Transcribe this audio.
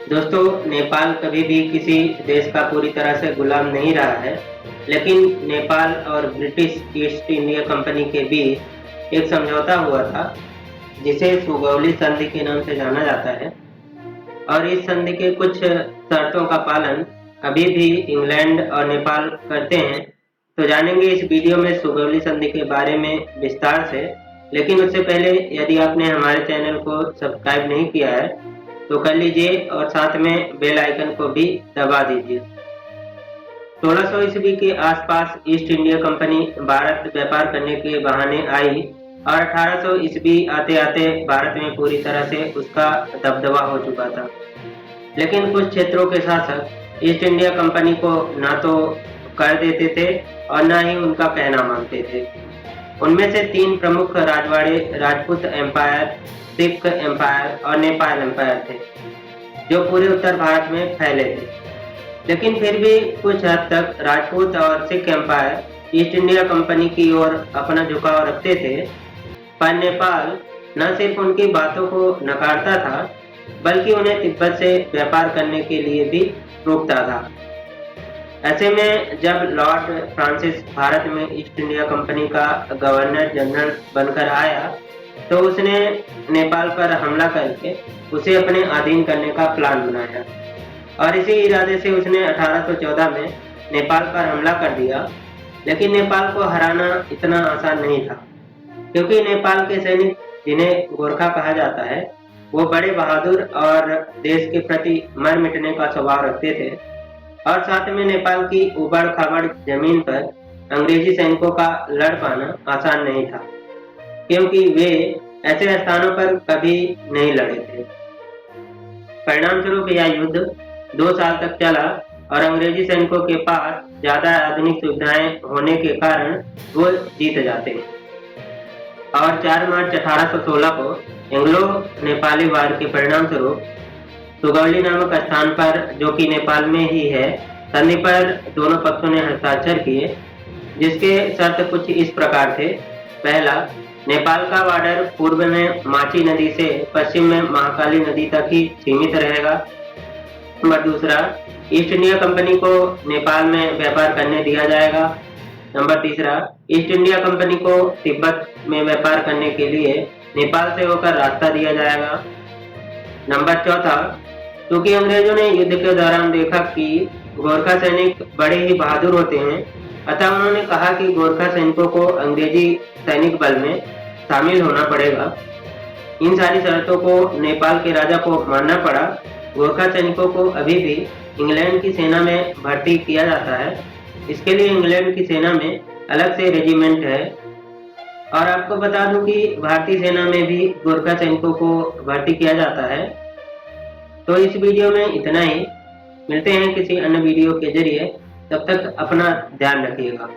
दोस्तों, नेपाल कभी भी किसी देश का पूरी तरह से गुलाम नहीं रहा है, लेकिन नेपाल और ब्रिटिश ईस्ट इंडिया कंपनी के बीच एक समझौता हुआ था, जिसे सुगौली संधि के नाम से जाना जाता है। और इस संधि के कुछ शर्तों का पालन अभी भी इंग्लैंड और नेपाल करते हैं। तो जानेंगे इस वीडियो में सुगौली संधि के बारे में विस्तार से। लेकिन उससे पहले यदि आपने हमारे चैनल को सब्सक्राइब नहीं किया है तो कर लीजिए और साथ में बेल आइकन को भी दबा दीजिए। 1600 ईस्वी के आसपास ईस्ट इंडिया कंपनी भारत व्यापार करने के बहाने आई और 1800 ईस्वी आते आते भारत में पूरी तरह से उसका दबदबा हो चुका था। लेकिन कुछ क्षेत्रों के शासक ईस्ट इंडिया कंपनी को ना तो कर देते थे और ना ही उनका कहना मानते थे। उनमें से तीन प्रमुख राजवाड़े राजपूत एम्पायर, सिख एम्पायर और नेपाल एम्पायर थे, जो पूरे उत्तर भारत में फैले थे। लेकिन फिर भी कुछ हद तक राजपूत और Sikh empire East India Company की ओर अपना झुकाव रखते थे, पर नेपाल न सिर्फ उनकी बातों को नकारता था, बल्कि उन्हें तिब्बत से व्यापार करने के लिए भी रोकता था। ऐसे में जब लॉर्ड फ्रांसिस भारत में ईस्ट इंडिया कंपनी का गवर्नर जनरल बनकर आया, तो उसने नेपाल पर हमला करके उसे अपने अधीन करने का प्लान बनाया और इसी इरादे से उसने 1814 में नेपाल पर हमला कर दिया। लेकिन नेपाल को हराना इतना आसान नहीं था, क्योंकि नेपाल के सैनिक, जिन्हें गोरखा कहा जाता है, वो बड़े बहादुर और देश के प्रति मर मिटने का स्वभाव रखते थे। और साथ में नेपाल की उबड़ खाबड़ जमीन पर अंग्रेजी सैनिकों का लड़ पाना आसान नहीं था, क्योंकि वे ऐसे स्थानों पर कभी नहीं लड़े थे। परिणाम स्वरूप यह युद्ध 2 साल तक चला और अंग्रेजी सैनिकों के पास ज्यादा आधुनिक सुविधाएं होने के कारण वो जीत जाते। और 4 मार्च 1816 को एंग्लो नेपाली वार के परिणाम स्वरूप सुगौली नामक स्थान पर, जो कि नेपाल में ही है, संधि पर दोनों पक्षों ने हस्ताक्षर किए, जिसके शर्त कुछ इस प्रकार थे। पहला, नेपाल का बॉर्डर पूर्व में माची नदी से पश्चिम में महाकाली नदी तक ही सीमित रहेगा। नंबर दूसरा, ईस्ट इंडिया कंपनी को नेपाल में व्यापार करने दिया जाएगा। नंबर तीसरा, ईस्ट इंडिया कंपनी को तिब्बत में व्यापार करने के लिए नेपाल से होकर रास्ता दिया जाएगा। नंबर चौथा, क्योंकि अंग्रेजों ने युद्ध के दौरान देखा कि गोरखा सैनिक बड़े ही बहादुर होते हैं, अतः उन्होंने कहा कि गोरखा सैनिकों को अंग्रेजी सैनिक बल में शामिल होना पड़ेगा। इन सारी शर्तों को नेपाल के राजा को मानना पड़ा। गोरखा सैनिकों को अभी भी इंग्लैंड की सेना में भर्ती किया जाता है। इसके लिए इंग्लैंड की सेना में अलग से रेजिमेंट है। और आपको बता दूं कि भारतीय सेना में भी गोरखा सैनिकों को भर्ती किया जाता है। तो इस वीडियो में इतना ही। मिलते हैं किसी अन्य वीडियो के जरिए। तब तक अपना ध्यान रखिएगा।